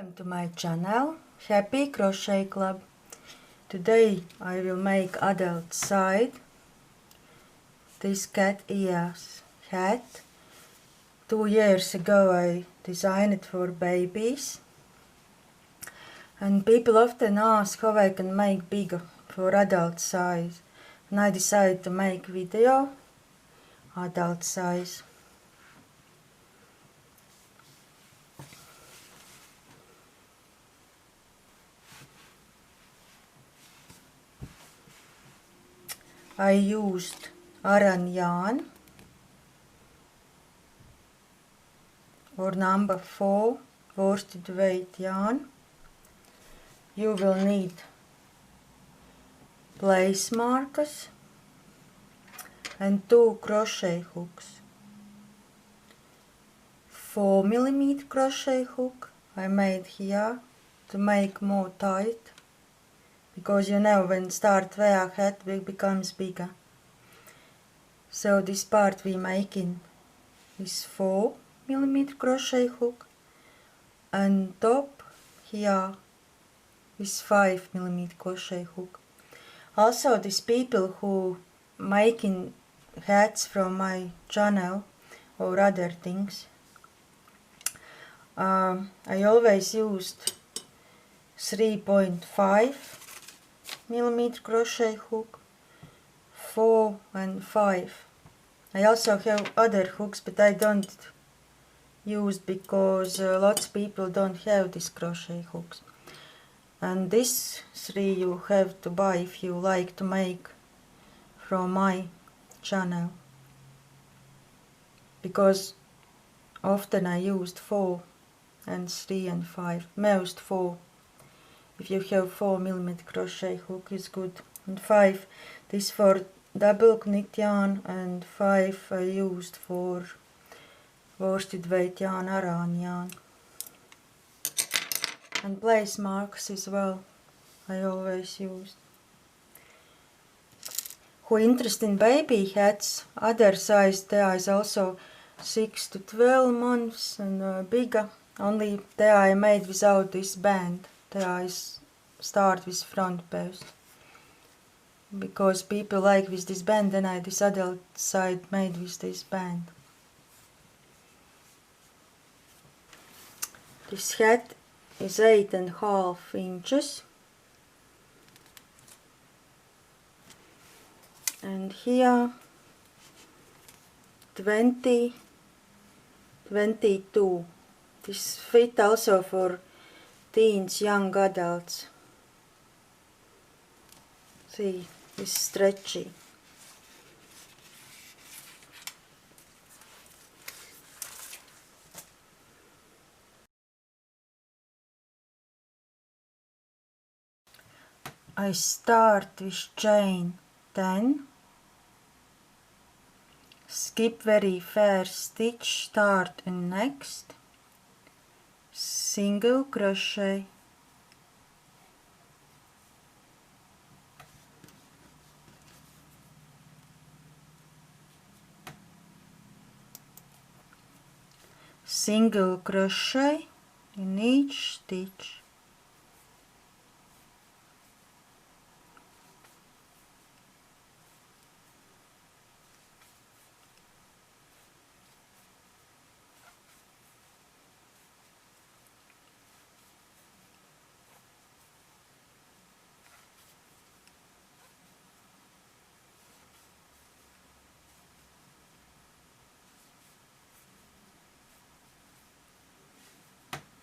Welcome to my channel, Happy Crochet Club. Today I will make adult side. This cat ears hat. 2 years ago I designed it for babies. And people often ask how I can make bigger for adult size. And I decided to make video adult size. I used Aran yarn or number 4 worsted weight yarn. You will need place markers and 2 crochet hooks. 4mm crochet hook I made here to make more tight, because you know when start wear hat it becomes bigger. So this part we making is 4mm crochet hook, and top here is 5mm crochet hook. Also these people who making hats from my channel or other things, I always used 3.5mm crochet hook, 4 and 5. I also have other hooks, but I don't use because lots of people don't have these crochet hooks. And this 3 you have to buy if you like to make from my channel, because often I used 4 and 3 and 5, most 4. If you have 4mm crochet hook is good. And 5, this for double knit yarn, and 5 I used for worsted weight yarn, Aran yarn. And place marks as well I always used. Who interested in baby hats, other size there is also 6 to 12 months and bigger. Only there I made without this band. There I start with front post. Because people like with this band, then I this adult side made with this band. This hat is 8.5 inches. And here 20, 22. This fit also for teens, young adults. See, it's stretchy. I start with chain 10. Skip very first stitch, start in next, single crochet, single crochet in each stitch.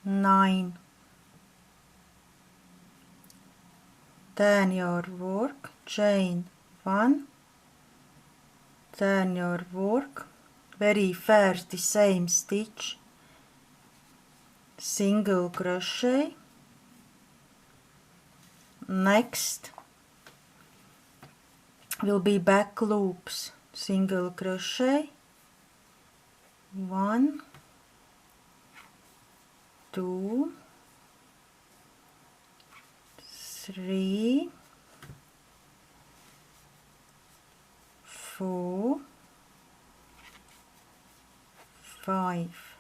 Nine. Turn your work, chain 1, turn your work, very first the same stitch, single crochet, next will be back loops, single crochet, 1, 2, 3, 4, 5,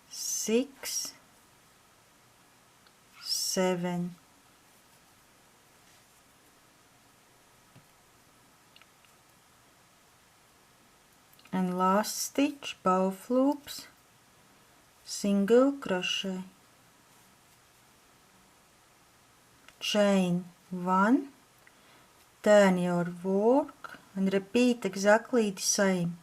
6, 7. And last stitch, both loops, single crochet, chain 1, turn your work and repeat exactly the same.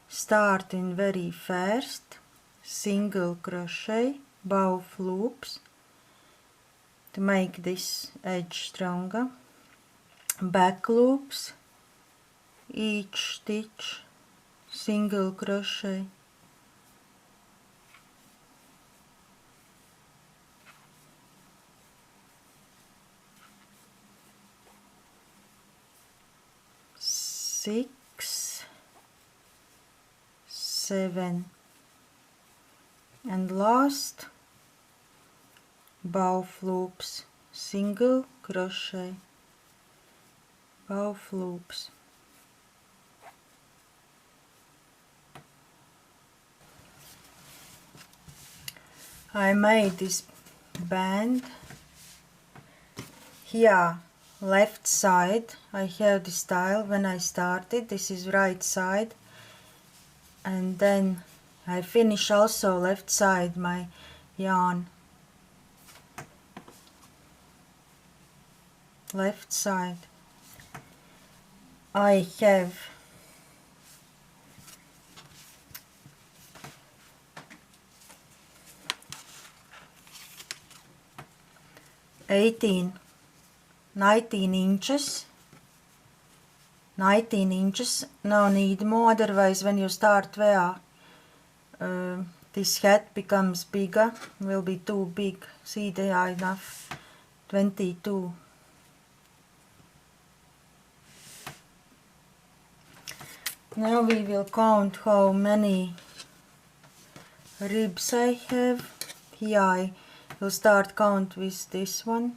Start in very first, single crochet, both loops to make this edge stronger, back loops, each stitch, single crochet, six, 7, and last, both loops, single crochet, both loops. I made this band here, left side. I have the style when I started. This is right side, and then I finish also left side my yarn. Left side. I have 19 inches. 19 inches, no need more, otherwise when you start wear, this hat becomes bigger, will be too big. See, they are enough. 22. Now we will count how many ribs I have. Here I will start count with this one.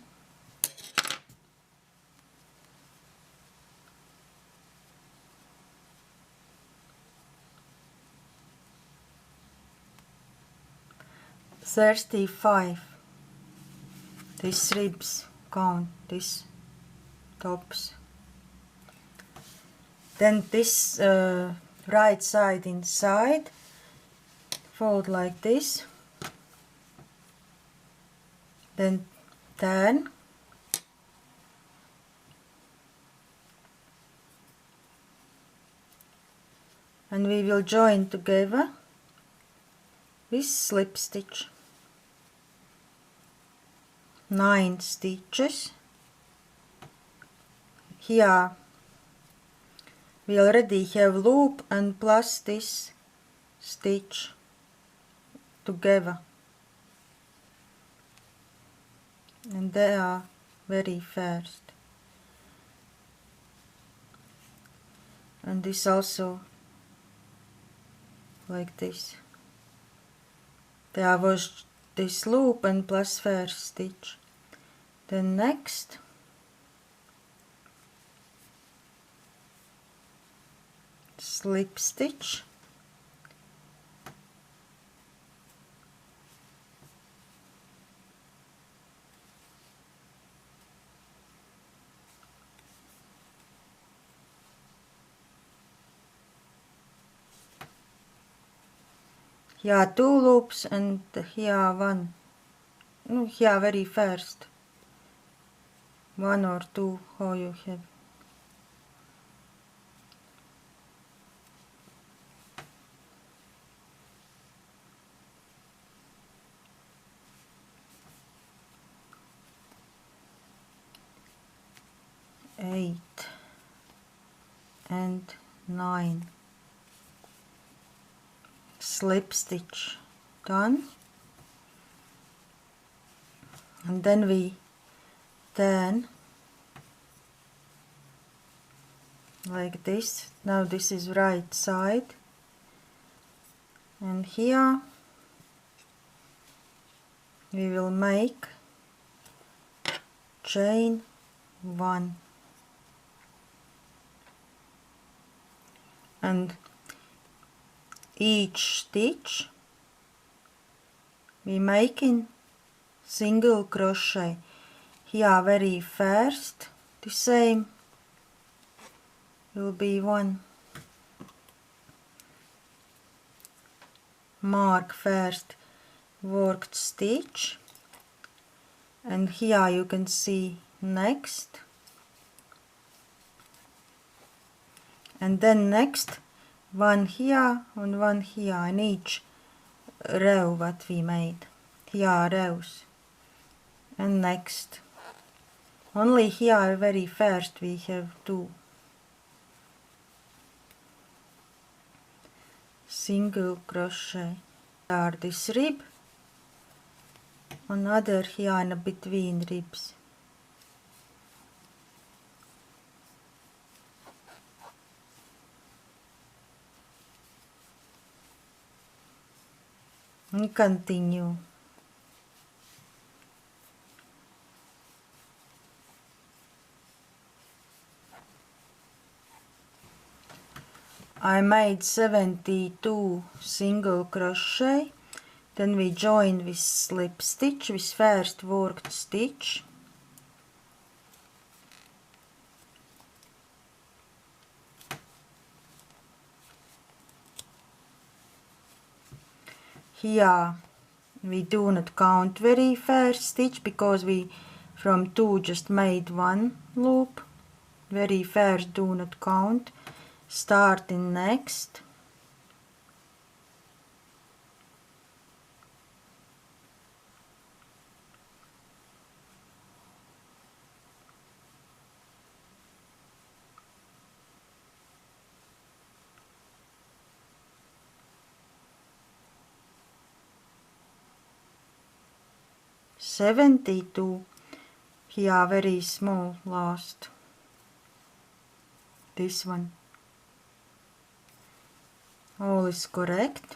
$35. These ribs count, these tops. Then this right side inside, fold like this, then turn, and we will join together with slip stitch. 9 stitches. Here we already have loop and plus this stitch together, and they are very first, and this also like this. There was this loop and plus first stitch. Then next slip stitch, here 2 loops and here 1. No, here very first 1 or 2, how you have. Eight and 9. Slip stitch done, and then we turn like this. Now this is right side, and here we will make chain 1, and each stitch we making single crochet. here very first, the same will be 1. Mark first worked stitch, and here you can see next, and then next 1 here and 1 here in each row what we made. Here rows, and next. Only here very first we have 2 single crochet. Here this rib, another here in between ribs. And continue. I made 72 single crochet, then we joined with slip stitch with first worked stitch, here we do not count very first stitch because we from 2 just made 1 loop. Very first do not count. Start in next. $72. Here very small last. This one. All is correct.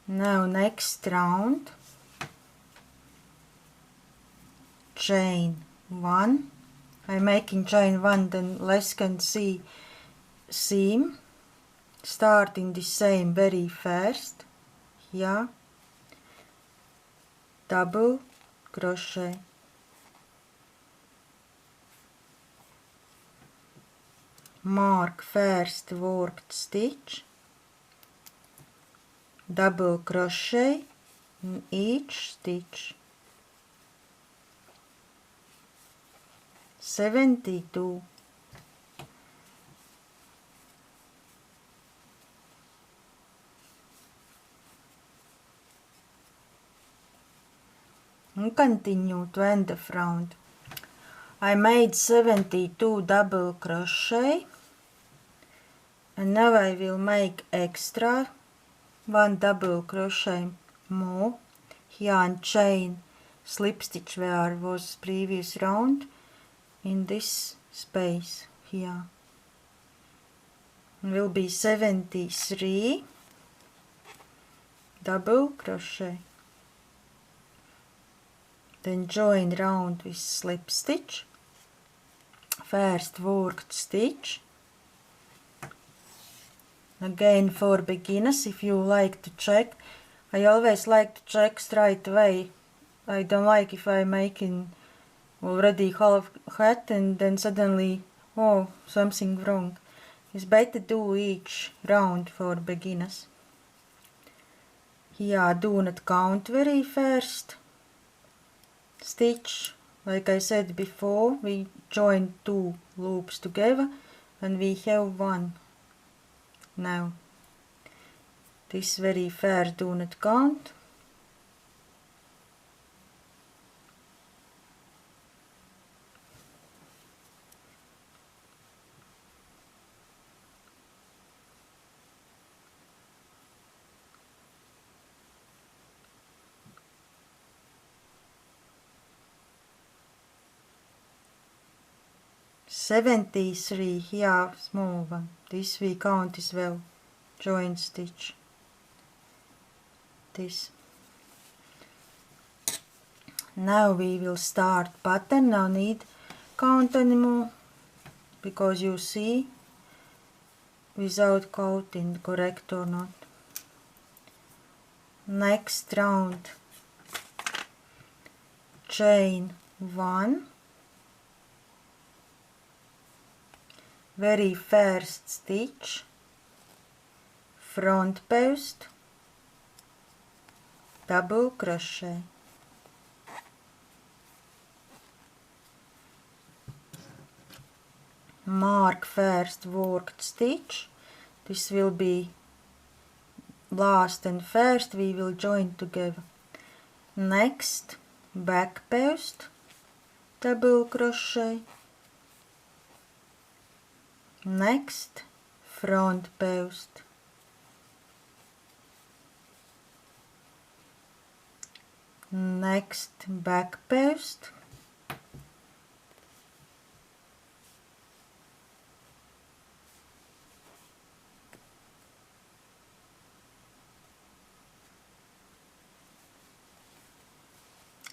Now next round. Chain 1. I'm making chain 1, then less can see seam. Starting the same very first. Here. Double crochet. Mark first worked stitch, double crochet in each stitch. 72. And continue to end of round. I made 72 double crochet, and now I will make extra 1 double crochet more here and chain slip stitch where was previous round in this space here. It will be 73 double crochet. Then join round with slip stitch. First worked stitch. Again for beginners, if you like to check, I always like to check straight away. I don't like if I'm making already half hat and then suddenly, oh, something wrong. It's better do each round for beginners. Here do not count very first stitch. Like I said before, we join 2 loops together and we have 1. Now, this very first do not count. $73 here, small one. This we count as well. Join stitch. This. Now we will start pattern. No need count anymore because you see without counting correct or not. Next round. chain 1, very first stitch, front post, double crochet. Mark first worked stitch. This will be last and first we will join together. Next, back post, double crochet. Next, front post. Next, back post.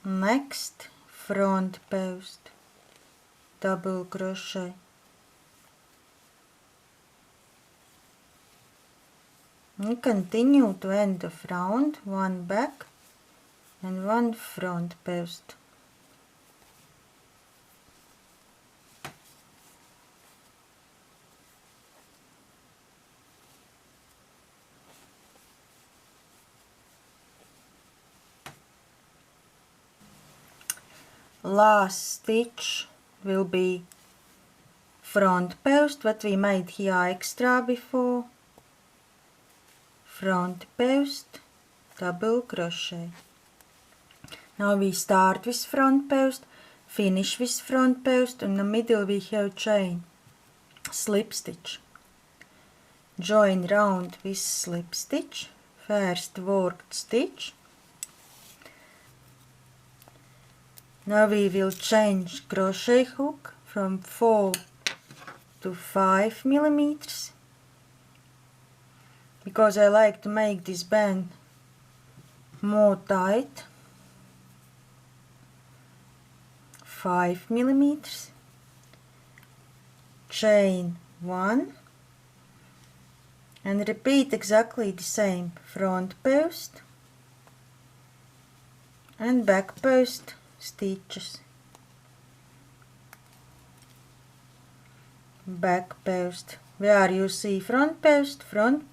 Next, front post, double crochet. And continue to end of round, one back and one front post. Last stitch will be front post, what we made here extra before. Front post, double crochet. Now we start with front post, finish with front post, in the middle we have chain, slip stitch. Join round with slip stitch, first worked stitch. Now we will change crochet hook from 4 to 5 millimeters, because I like to make this band more tight. 5 millimeters, chain 1 and repeat exactly the same, front post and back post stitches, back post, where you see front post, and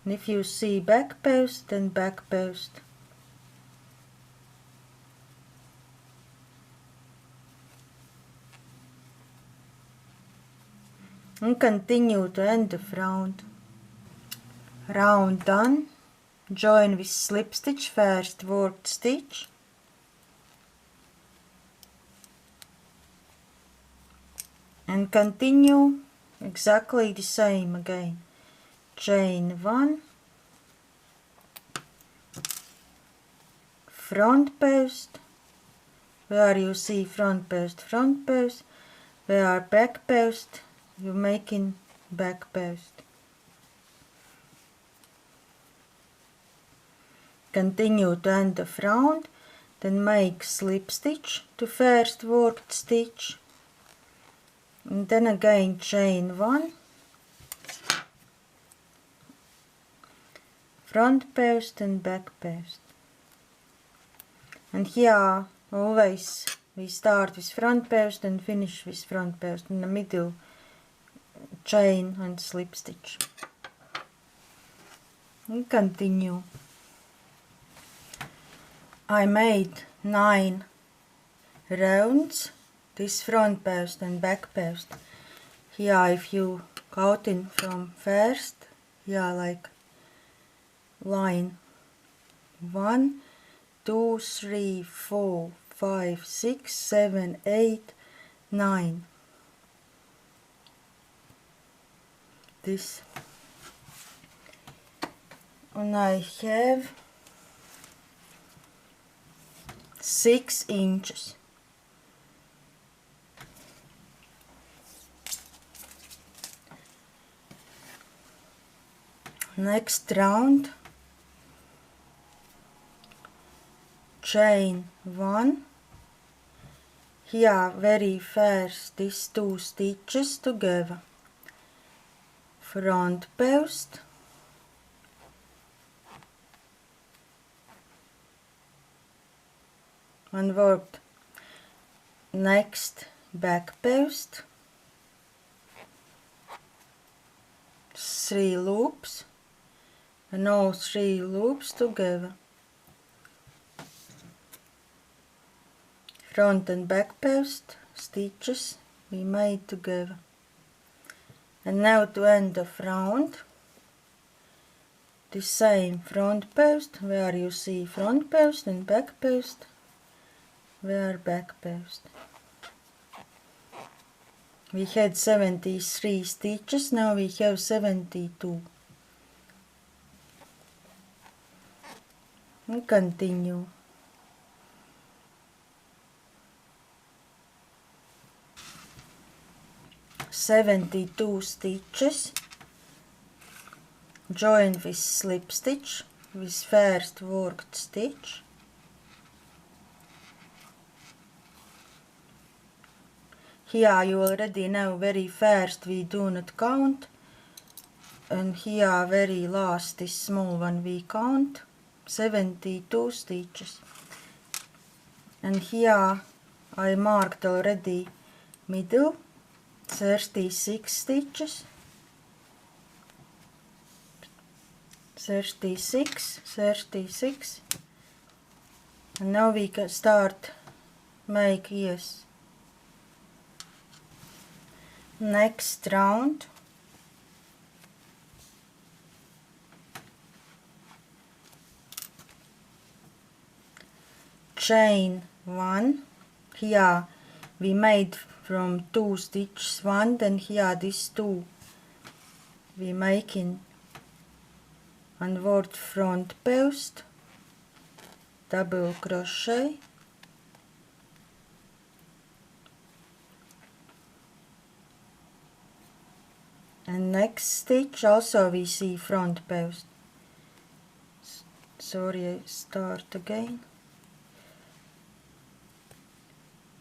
if you see back post, then back post. And continue to end of round. Round done. Join with slip stitch, first worked stitch. And continue exactly the same again. Chain 1, front post, where you see front post, where back post, you're making back post. Continue to end of round, then make slip stitch to first worked stitch, and then again chain 1, front post and back post. And here always we start with front post and finish with front post, in the middle chain and slip stitch. And continue. I made 9 rounds, this front post and back post. Here if you counting from first, here like line 1, 2, 3, 4, 5, 6, 7, 8, 9. This. And I have 6 inches. Next round, chain 1, here very first these 2 stitches together, front post, and worked. Next back post, 3 loops, and all 3 loops together. Front and back post stitches we made together. And now to end the round, the same front post where you see front post and back post, where back post. We had 73 stitches, now we have 72. And continue. "72 stitches, join with slip stitch with first worked stitch, here you already know very first we do not count, and here very last this small one we count, 72 stitches. And here I marked already middle, 36 stitches, 36, and now we can start make ears. Next round, chain 1, here we made from 2 stitches 1, then here this 2 we making, and work front post, double crochet, and next stitch also we see front post. Sorry, I start again.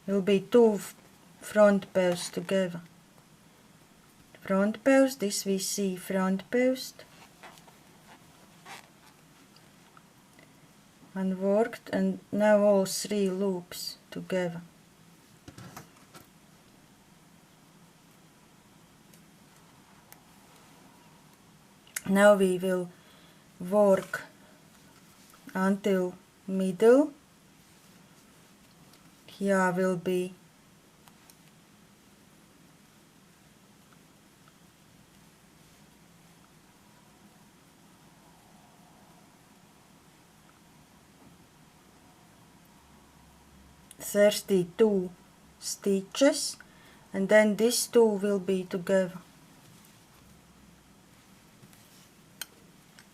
Will be 2 front posts together. Front post, this we see front post, and worked, and now all 3 loops together. Now we will work until middle. Here will be (32) stitches, and then these 2 will be together.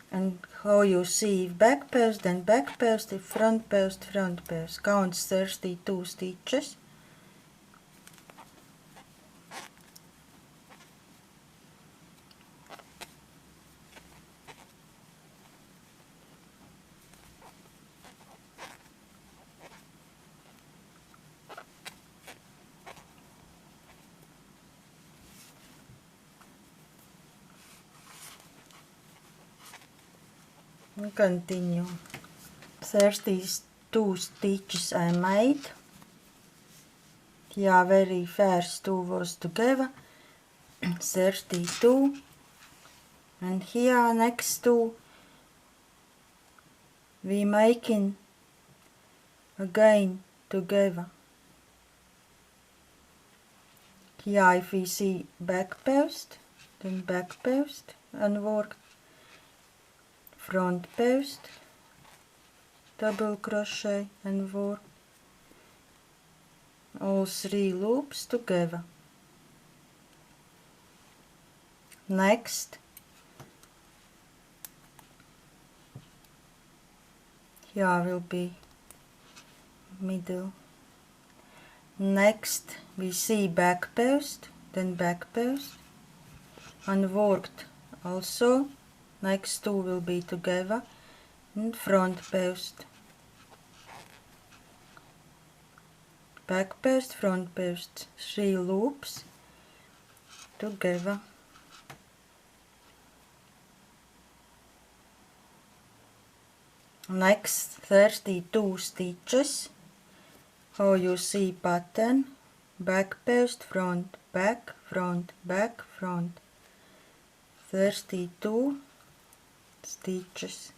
And how you see back post, then back post, front post, front post. Counts 32 stitches. And continue. 32 stitches I made. Here very first 2 was together, 32, and here next 2 we making again together. Here if we see back post, then back post, and work front post, double crochet, and work all 3 loops together. Next, here will be middle. Next we see back post, then back post, and worked also. Next 2 will be together, and front post, back post, front post, 3 loops together. Next 32 stitches, how you see pattern, back post, front, back, front, back, front, 32 stitches.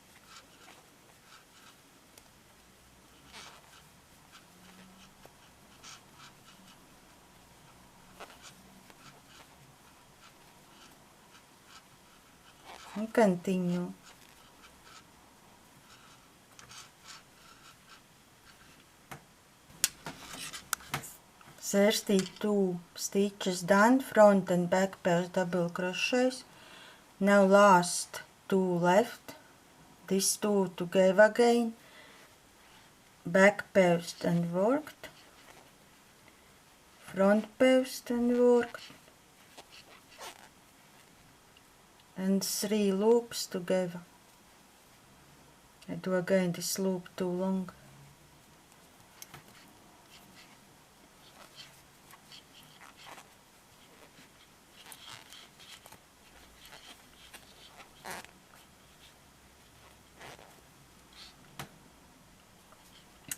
And continue. 32 stitches done, front and back post double crochets. Now last 2 left, these 2 together again, back post and worked, front post and worked, and 3 loops together. I do again this loop too long.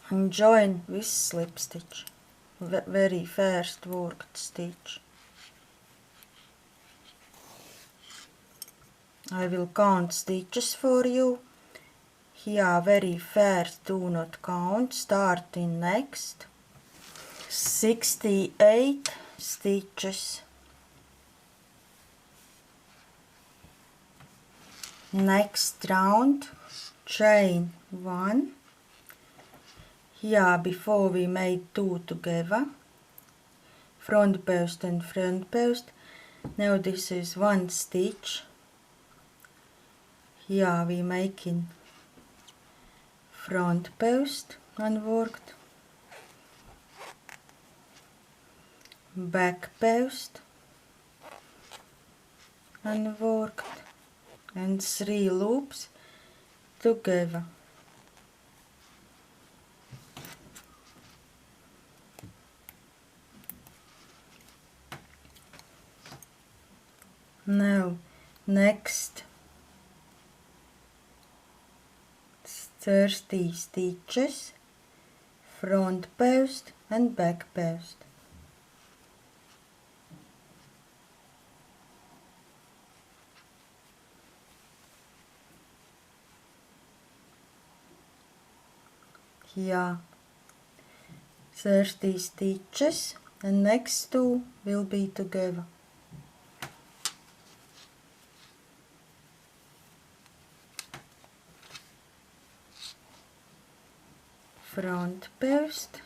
And join with slip stitch, very first worked stitch. I will count stitches for you. Here very first do not count, starting next. 68 stitches. Next round, chain 1. Here before we made 2 together, front post and front post. Now this is 1 stitch. Here we making front post unworked, back post unworked, and 3 loops together. Now next 30 stitches, front post and back post. Here 30 stitches, and next 2 will be together. Front post,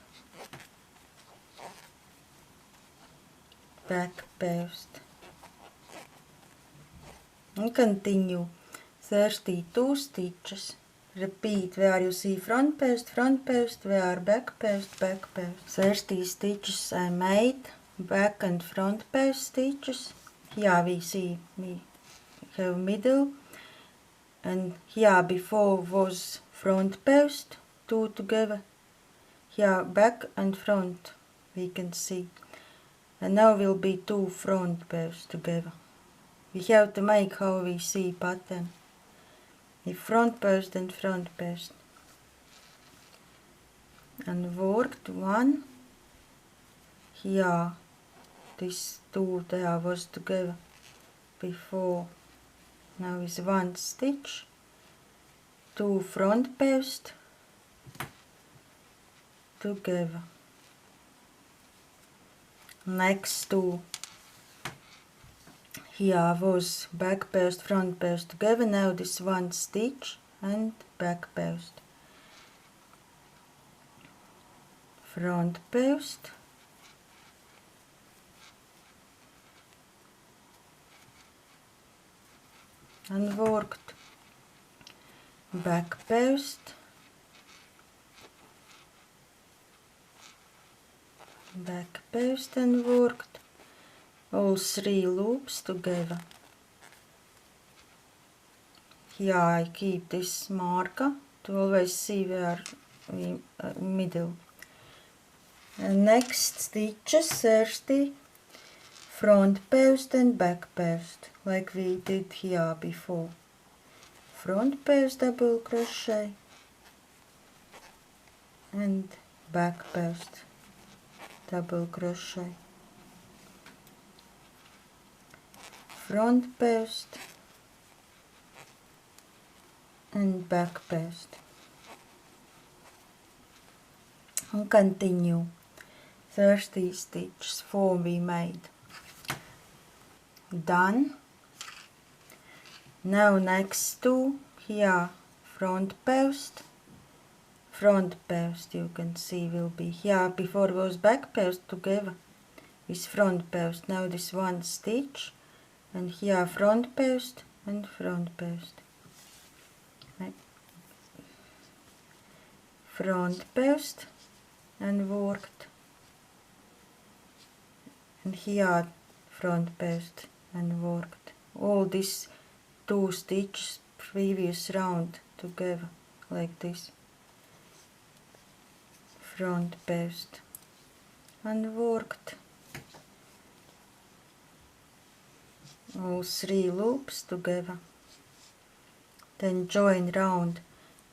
back post, and continue 32 stitches. Repeat where you see front post, where back post, back post. 30 stitches I made, back and front post stitches. Here we see we have middle, and here before was front post, 2 together. Here back and front we can see, and now will be 2 front posts together. We have to make how we see pattern. The front post and front post, and worked 1. Here this 2 there was together before. Now is 1 stitch, 2 front post together. Next 2, here was back post, front post together. Now this 1 stitch and back post, front post, and worked, back post, back post, and worked all 3 loops together. Here I keep this marker to always see where we middle. And next stitches 30 front post and back post, like we did here before. Front post double crochet, and back post, double crochet, front post and back post, and continue 30 stitches 4 we made. Done. Now next to here front post, you can see will be here, before was back post together with front post. Now this one stitch and here front post and front post, front post and worked, and here front post and worked all these 2 stitches previous round together like this, front post and worked all 3 loops together, then join round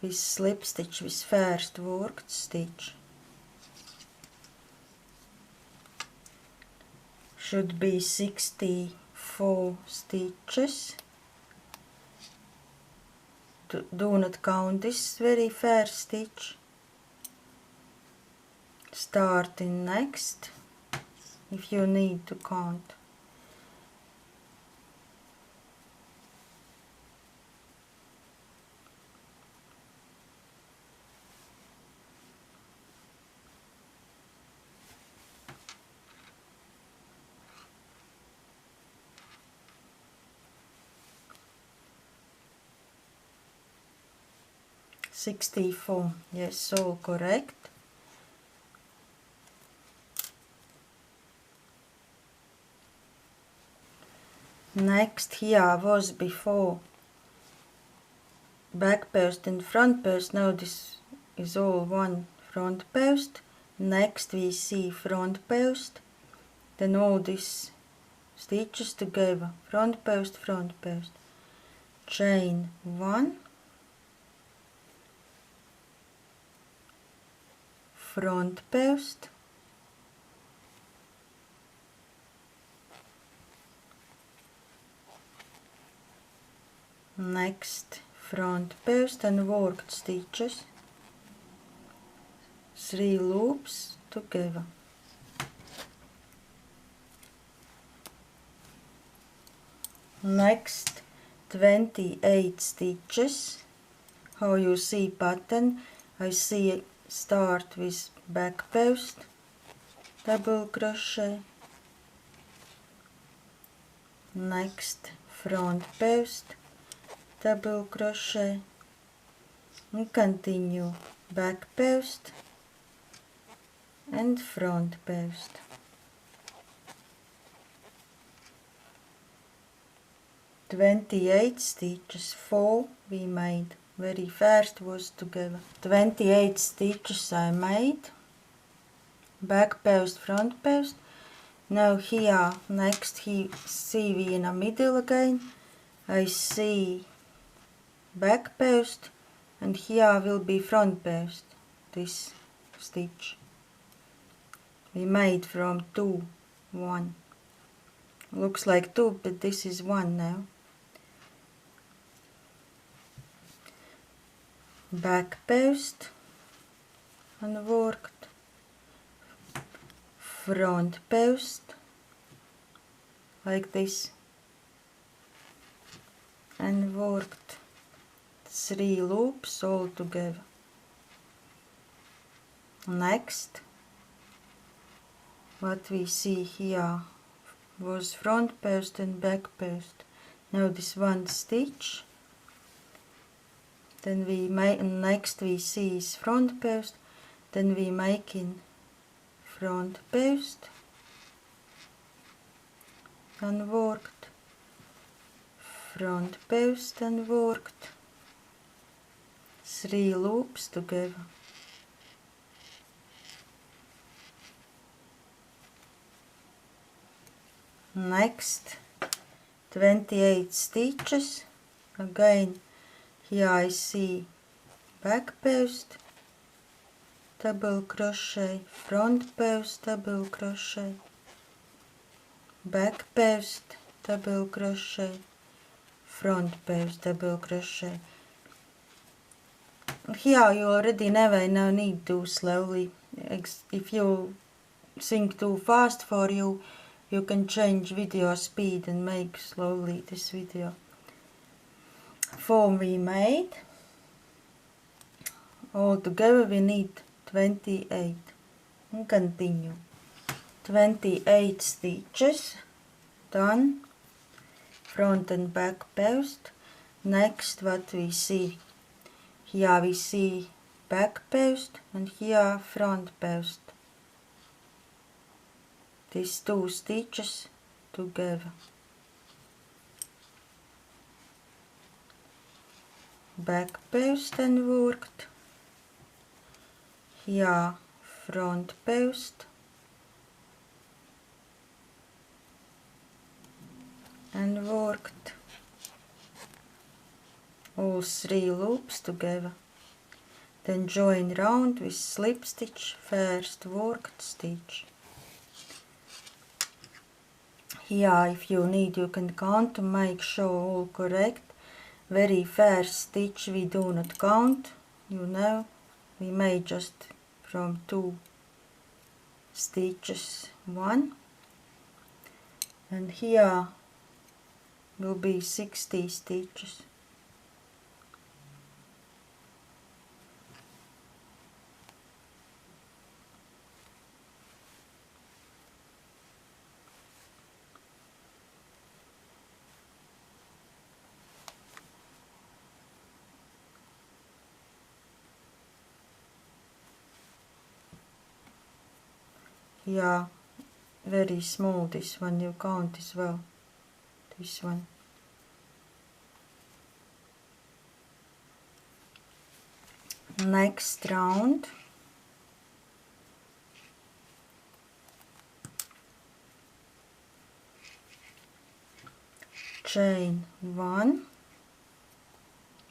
with slip stitch with first worked stitch. Should be 64 stitches. Do not count this very first stitch. Start in next if you need to count. $64, yes, all correct. Next here was before back post and front post. Now this is all one front post. Next we see front post, then all these stitches together, front post, chain 1, front post, next front post and worked stitches, 3 loops together. Next 28 stitches. How you see pattern, I see start with back post, double crochet, next front post, double crochet, and continue back post and front post. $28 stitches, 4 we made. Very first was together. 28 stitches I made, back post, front post. Now here next see we in the middle again, I see back post and here will be front post, this stitch we made from 2, 1, looks like 2 but this is 1 now. Back post and worked, front post like this and worked, 3 loops all together. Next what we see here was front post and back post. Now this one stitch, then we make, next we see is front post, then we make in front post and worked, front post and worked, 3 loops together. Next 28 stitches, again here I see back post, double crochet, front post, double crochet, back post, double crochet, front post, double crochet. Here you already no need to slowly. If you think too fast for you, you can change video speed and make slowly this video. Form we made. Altogether we need 28. And continue. 28 stitches done. Front and back post. Next what we see. Here we see back post and here front post. These two stitches together. Back post and worked. Here front post and worked. All 3 loops together. Then join round with slip stitch, first worked stitch. Here if you need you can count to make sure all correct. Very first stitch we do not count, you know, we made just from 2 stitches 1, and here will be 60 stitches. Here very small, this one you count as well, this one. Next round chain 1,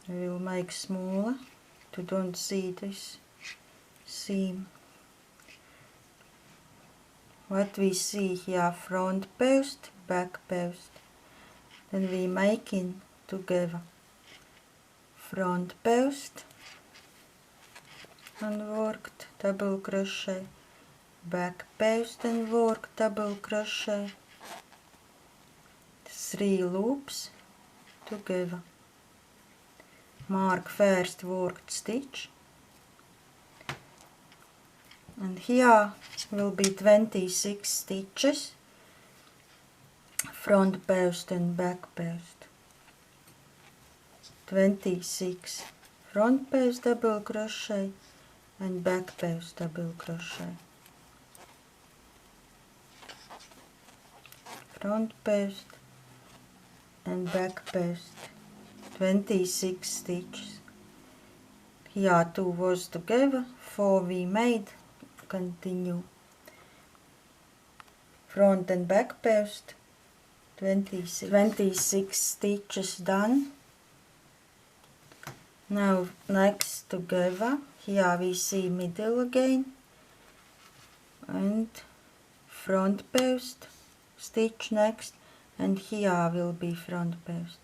I will make smaller to don't see this seam. What we see here, front post, back post, then we making together front post and worked double crochet, back post and worked double crochet, 3 loops together. Mark first worked stitch, and here will be 26 stitches, front post and back post. 26 front post double crochet and back post double crochet. Front post and back post, 26 stitches. Here 2 was together, 4 we made. Continue. Front and back post, 26 stitches done. Now next together, here we see middle again and front post, stitch next, and here will be front post.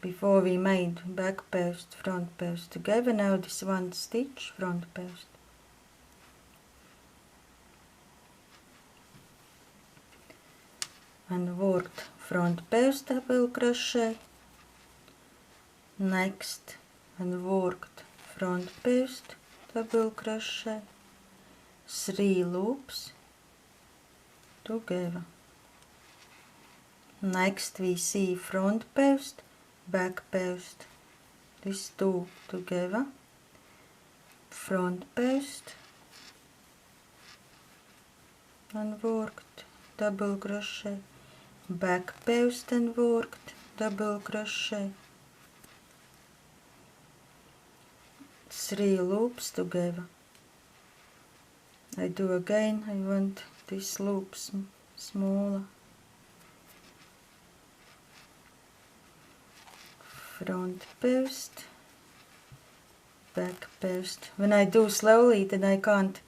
Before we made back post, front post together, now this one stitch, front post. And worked front post double crochet, next and worked front post double crochet, 3 loops together. Next we see front post, back post, these 2 together, front post and worked double crochet, back post and worked double crochet, 3 loops together. I do again, I want these loops smaller. Front post back post. When I do slowly, then I can't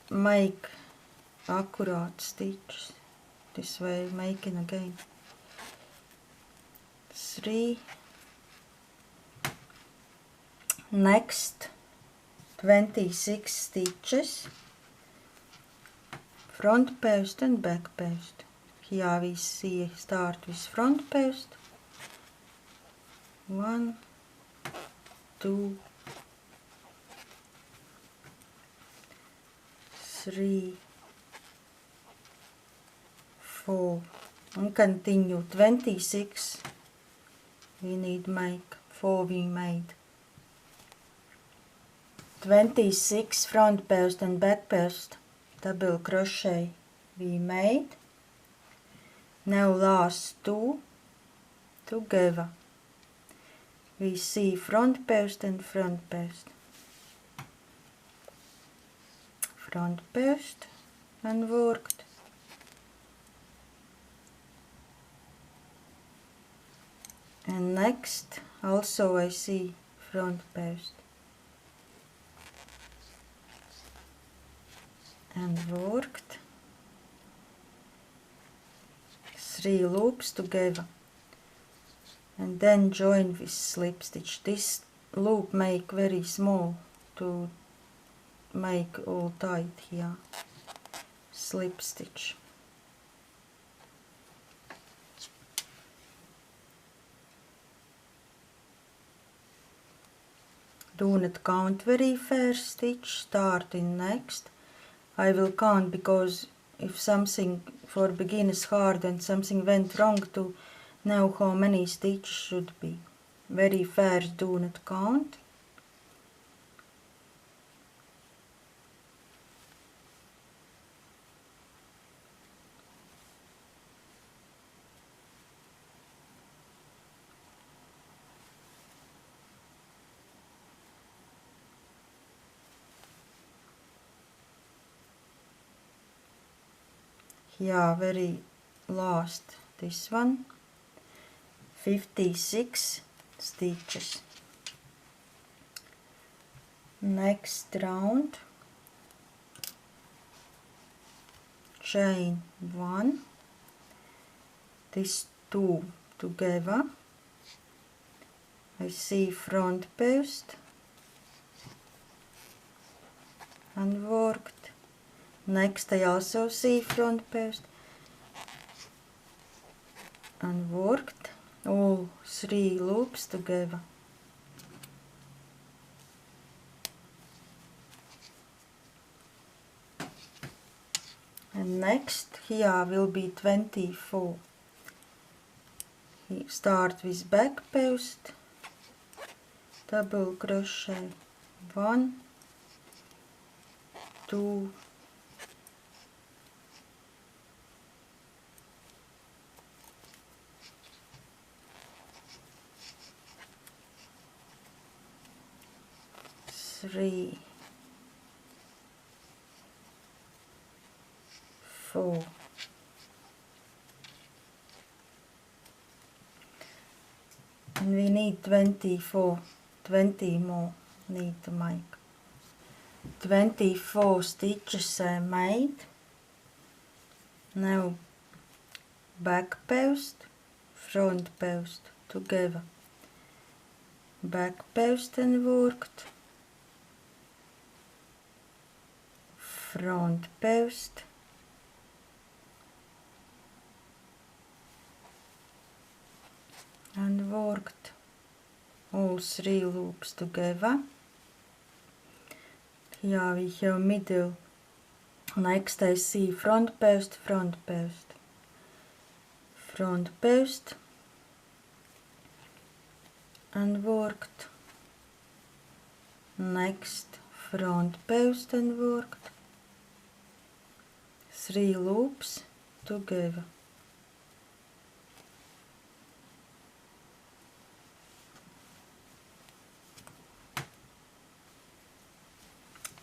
make accurate stitches. This way, making again 3. Next 26 stitches, front post and back post. Here we see start with front post. 1, 2, 3, 4, and continue 26. We need make 4 we made. 26 front post and back post, double crochet we made. Now last 2 together. We see front post and front post. Front post and worked. And next also I see front post. And worked 3 loops together and then join with slip stitch. This loop make very small to make all tight here. Slip stitch. Do not count very first stitch, start in next. I will count because if something for beginners hard and something went wrong to know how many stitches should be. Very first do not count. Here very last, this one, 56 stitches. Next round, chain 1, these 2 together. I see front post and worked. Next I also see front post and worked all 3 loops together. And next here will be 24. We start with back post, double crochet 1, 2, 3, 4, and we need 24, 20 more need to make. 24 stitches I made. Now back post, front post together. Back post and worked. Front post. And worked all 3 loops together. Here we have middle. Next I see front post, front post, front post, and worked. Next front post and worked. 3 loops together.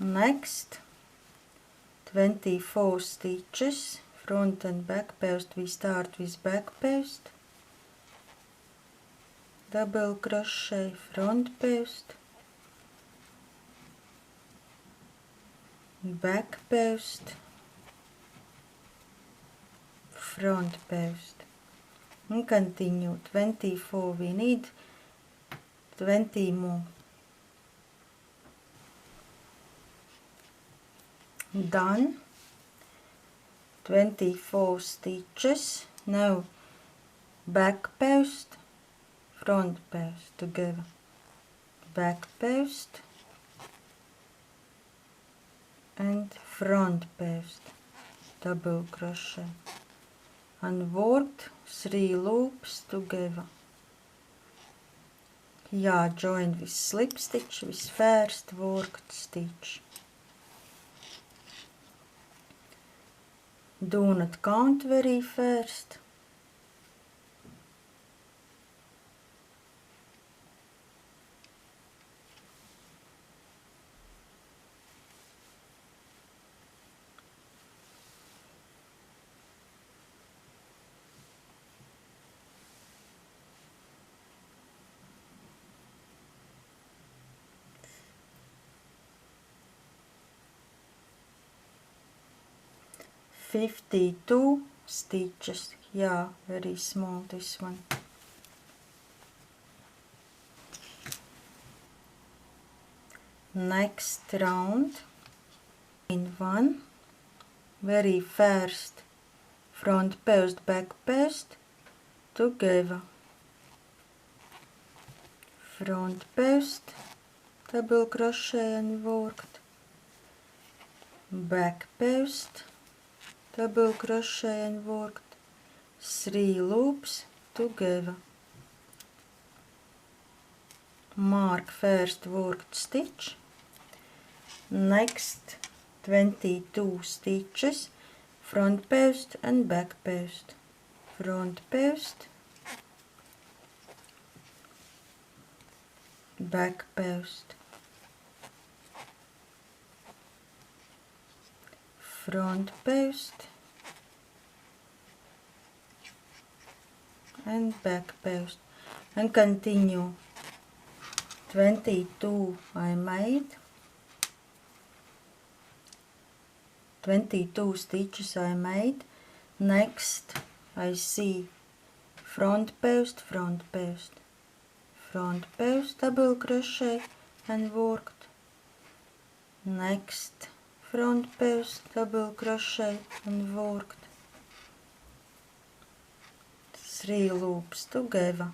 Next 24 stitches, front and back post. We start with back post, double crochet front post, back post, front post, and continue 24. We need 20 more. Done. 24 stitches. Now back post, front post together, back post and front post, double crochet, and worked 3 loops together. Here join with slip stitch with first worked stitch. Do not count very fast. "52 stitches, yeah, very small this one. Next round in 1, very first front post, back post together, front post, double crochet and worked, back post, double crochet and worked, 3 loops together. Mark first worked stitch. Next 22 stitches, front post and back post, front post, back post, front post and back post, and continue 22 I made, 22 stitches I made. Next I see front post, front post, front post, double crochet and worked. Next front post, double crochet and worked, 3 loops together.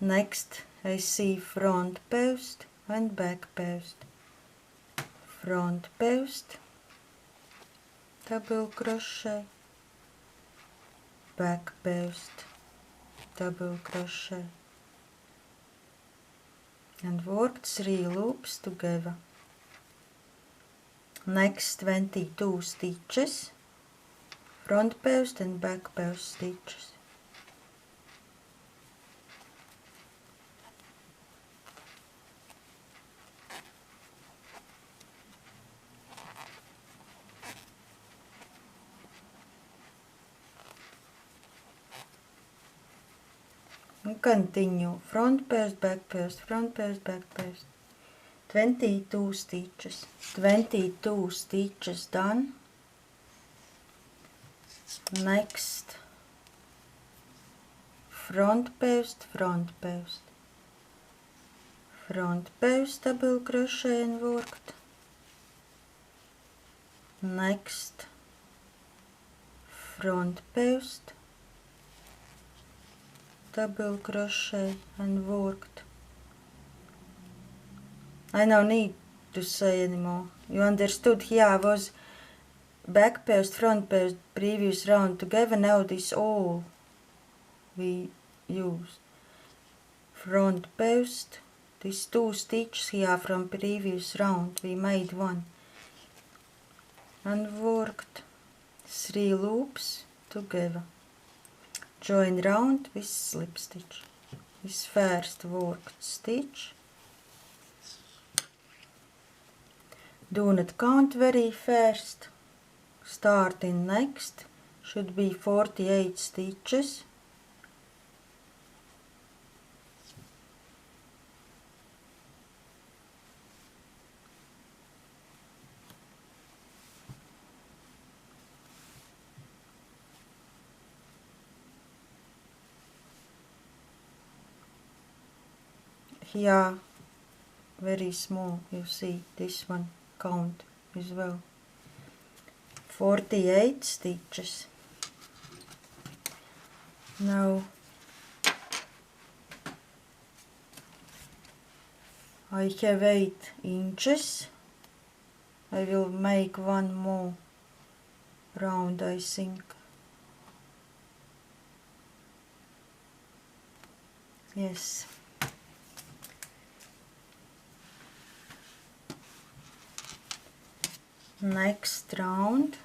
Next I see front post and back post, front post, double crochet, back post, double crochet, and worked 3 loops together. Next 22 stitches, front post and back post stitches. And continue front post, back post, front post, back post. 22 stitches. 22 stitches done. Next front post, front post, front post, double crochet and worked. Next front post, double crochet and worked. I no need to say anymore. You understood here was back post, front post, previous round together. Now this all we use. Front post, these 2 stitches here from previous round, we made 1 and worked 3 loops together. Join round with slip stitch. This first worked stitch. Do not count very fast. Starting next should be 48 stitches. here very small, you see this one count as well. 48 stitches. Now I have 8 inches. I will make one more round, I think. Yes. Next round.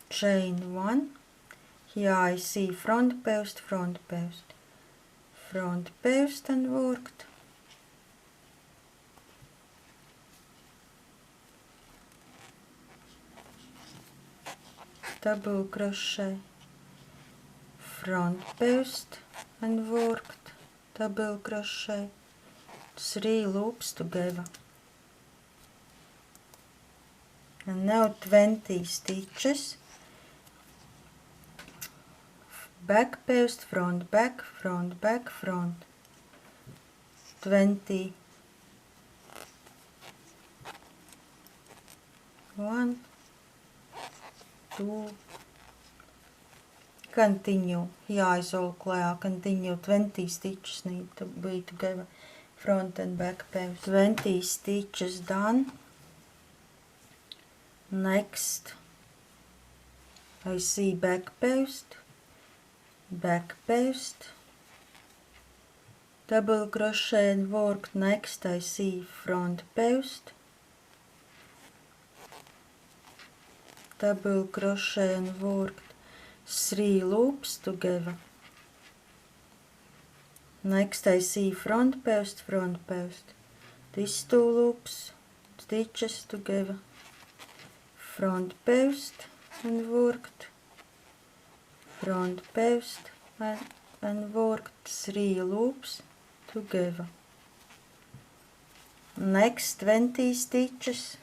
Chain 1. Here I see front post, front post, front post and worked. Double crochet, front post and worked, double crochet, 3 loops together. And now 20 stitches. Back post, front, back, front, back, front. 20. 1, 2. Continue. Here is all clear. Continue. 20 stitches need to be together. Front and back post. 20 stitches done. Next, I see back post, double crochet and worked. Next I see front post, double crochet and worked, 3 loops together. Next I see front post, these 2 loops, stitches together, front post and worked, front post and worked, 3 loops together. Next 20 stitches.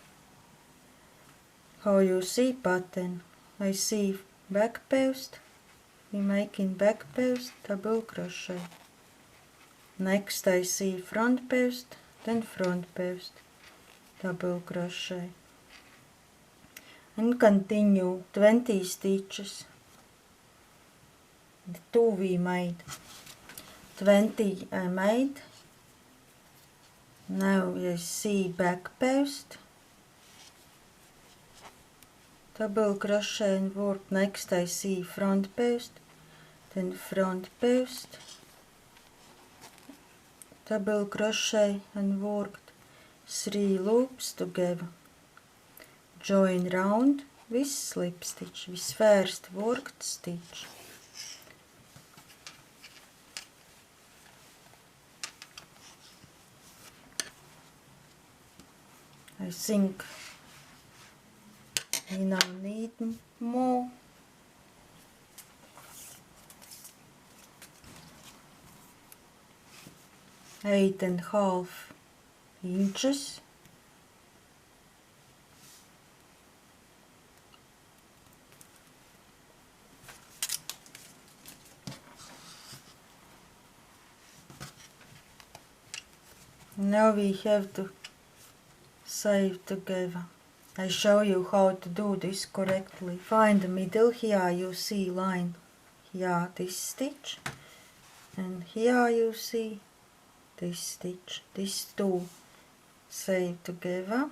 How you see pattern? I see back post, we making back post, double crochet. Next I see front post, then front post, double crochet. And continue 20 stitches. The 2 we made. 20 I made. Now you see back post, double crochet and work. Next I see front post, then front post, double crochet and worked, 3 loops together. Join round with slip stitch, with first worked stitch. I think we now need more. Eight and a half inches. Now we have to sew together. I show you how to do this correctly. Find the middle. Here you see line. Here this stitch, and here you see this stitch. These 2 sew together.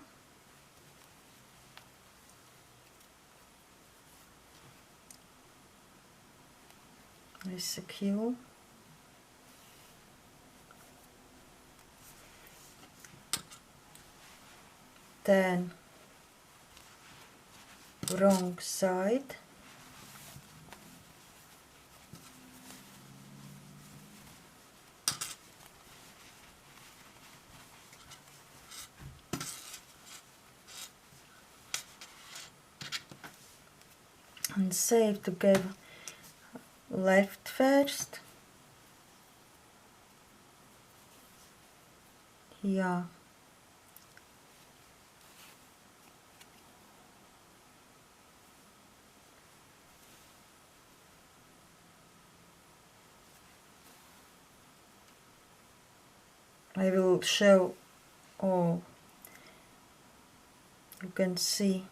I secure. Then wrong side. And sew together. Left first. Here. I will show all. You can see.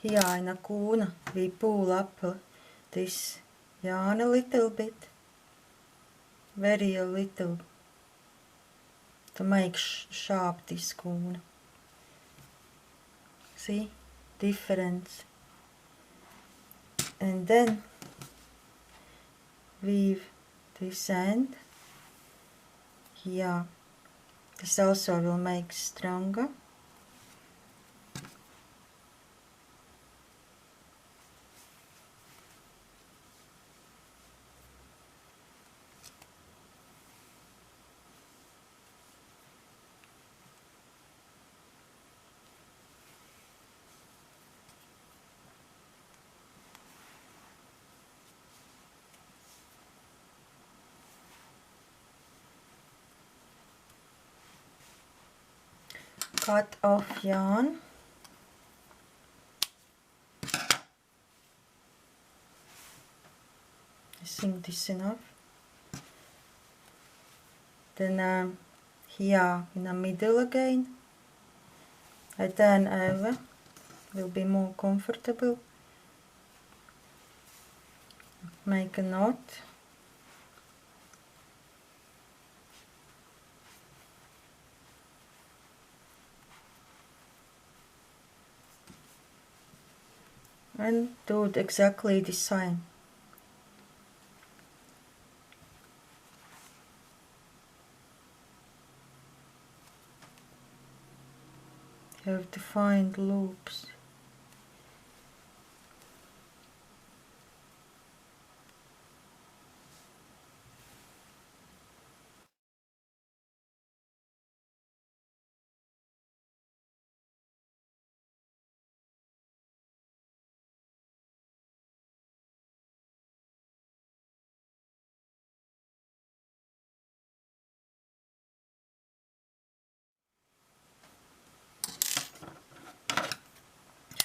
Here in a corner we pull up this yarn a little bit, very a little, to make sharp this corner. See, difference. And then weave this end here. This also will make stronger. Cut off yarn. I think this is enough. Then here in the middle again, I turn over, will be more comfortable. Make a knot. And do it exactly the same. You have to find loops.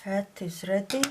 Hat is ready.